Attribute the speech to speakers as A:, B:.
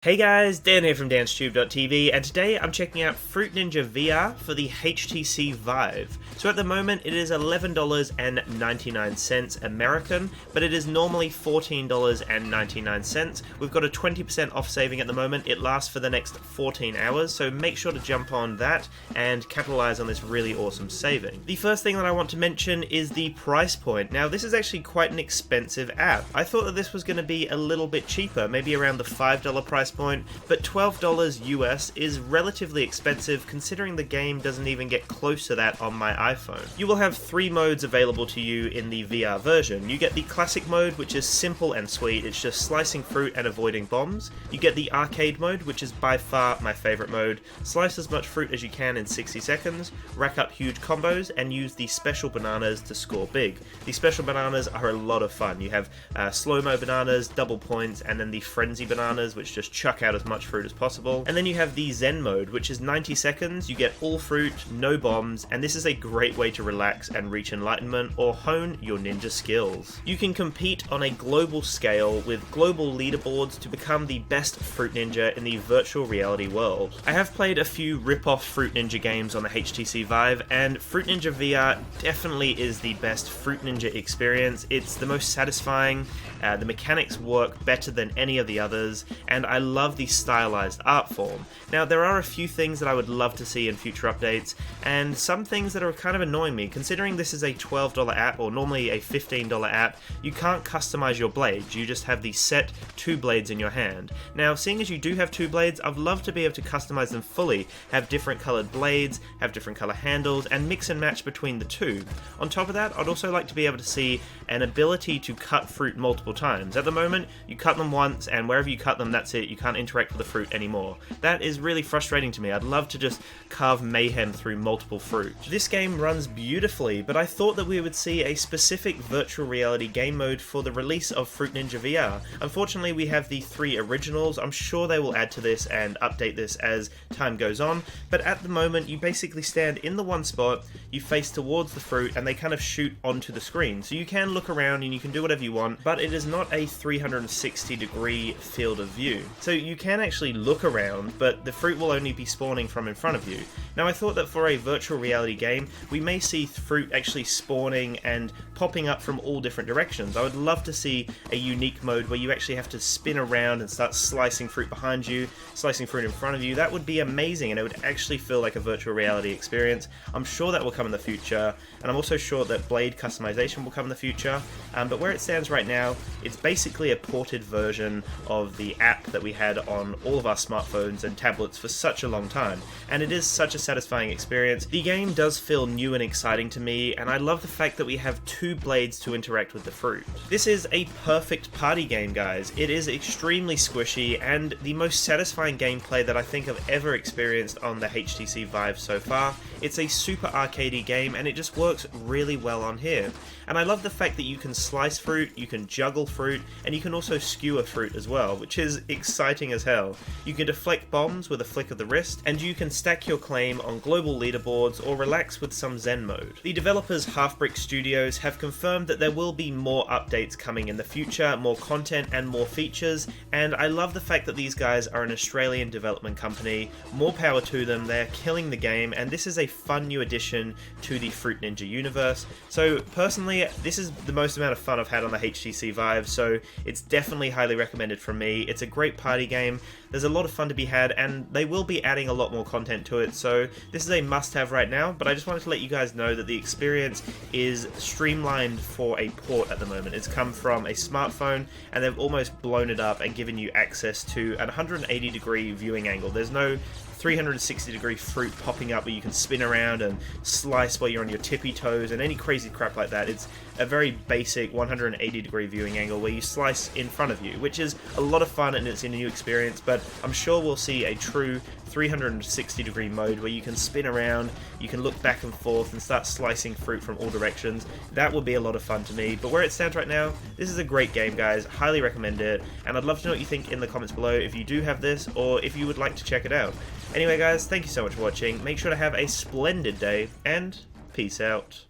A: Hey guys, Dan here from DansTube.TV, and today I'm checking out Fruit Ninja VR for the HTC Vive. So at the moment it is $11.99 American, but it is normally $14.99. We've got a 20% off saving at the moment. It lasts for the next 14 hours, so make sure to jump on that and capitalize on this really awesome saving. The first thing that I want to mention is the price point. Now this is actually quite an expensive app. I thought that this was going to be a little bit cheaper, maybe around the $5 price point, but $12 US is relatively expensive considering the game doesn't even get close to that on my iPhone. You will have 3 modes available to you in the VR version. You get the classic mode, which is simple and sweet, it's just slicing fruit and avoiding bombs. You get the arcade mode, which is by far my favorite mode. Slice as much fruit as you can in 60 seconds, rack up huge combos, and use the special bananas to score big. The special bananas are a lot of fun. You have slow-mo bananas, double points, and then the frenzy bananas, which just chuck out as much fruit as possible. And then you have the Zen Mode, which is 90 seconds, you get all fruit, no bombs, and this is a great way to relax and reach enlightenment or hone your ninja skills. You can compete on a global scale with global leaderboards to become the best fruit ninja in the virtual reality world. I have played a few rip-off Fruit Ninja games on the HTC Vive, and Fruit Ninja VR definitely is the best Fruit Ninja experience. It's the most satisfying, the mechanics work better than any of the others, and I love the stylized art form. Now there are a few things that I would love to see in future updates, and some things that are kind of annoying me. Considering this is a $12 app, or normally a $15 app, you can't customize your blades, you just have the set 2 blades in your hand. Now seeing as you do have 2 blades, I'd love to be able to customize them fully, have different colored blades, have different color handles, and mix and match between the two. On top of that, I'd also like to be able to see an ability to cut fruit multiple times. At the moment, you cut them once, and wherever you cut them, that's it, you can't interact with the fruit anymore. That is really frustrating to me. I'd love to just carve mayhem through multiple fruit. This game runs beautifully, but I thought that we would see a specific virtual reality game mode for the release of Fruit Ninja VR. Unfortunately, we have the 3 originals. I'm sure they will add to this and update this as time goes on, but at the moment you basically stand in the one spot, you face towards the fruit, and they kind of shoot onto the screen. So you can look around and you can do whatever you want, but it is not a 360-degree field of view. So you can actually look around, but the fruit will only be spawning from in front of you. Now I thought that for a virtual reality game, we may see fruit actually spawning and popping up from all different directions. I would love to see a unique mode where you actually have to spin around and start slicing fruit behind you, slicing fruit in front of you. That would be amazing, and it would actually feel like a virtual reality experience. I'm sure that will come in the future, and I'm also sure that blade customization will come in the future, but where it stands right now, it's basically a ported version of the app that we had on all of our smartphones and tablets for such a long time, and it is such a satisfying experience. The game does feel new and exciting to me, and I love the fact that we have 2 blades to interact with the fruit. This is a perfect party game, guys. It is extremely squishy and the most satisfying gameplay that I think I've ever experienced on the HTC Vive so far. It's a super arcadey game, and it just works really well on here. And I love the fact that you can slice fruit, you can juggle fruit, and you can also skewer fruit as well, which is exciting as hell. You can deflect bombs with a flick of the wrist, and you can stack your claim on global leaderboards or relax with some Zen Mode. The developers Half-Brick Studios have confirmed that there will be more updates coming in the future, more content and more features, and I love the fact that these guys are an Australian development company. More power to them, they're killing the game, and this is a fun new addition to the Fruit Ninja universe. So personally, this is the most amount of fun I've had on the HTC Vive, so it's definitely highly recommended from me. It's a great party game, there's a lot of fun to be had, and they will be adding a lot more content to it, so this is a must-have right now, but I just wanted to let you guys know that the experience is streamlined for a port at the moment. It's come from a smartphone, and they've almost blown it up and given you access to an 180-degree viewing angle. There's no 360-degree fruit popping up where you can spin around and slice while you're on your tippy toes and any crazy crap like that. It's a very basic 180-degree viewing angle where you slice in front of you, which is a lot of fun and it's a new experience, but I'm sure we'll see a true 360-degree mode where you can spin around, you can look back and forth and start slicing fruit from all directions. That would be a lot of fun to me, but where it stands right now, this is a great game, guys. Highly recommend it, and I'd love to know what you think in the comments below if you do have this or if you would like to check it out. Anyway guys, thank you so much for watching, make sure to have a splendid day, and peace out.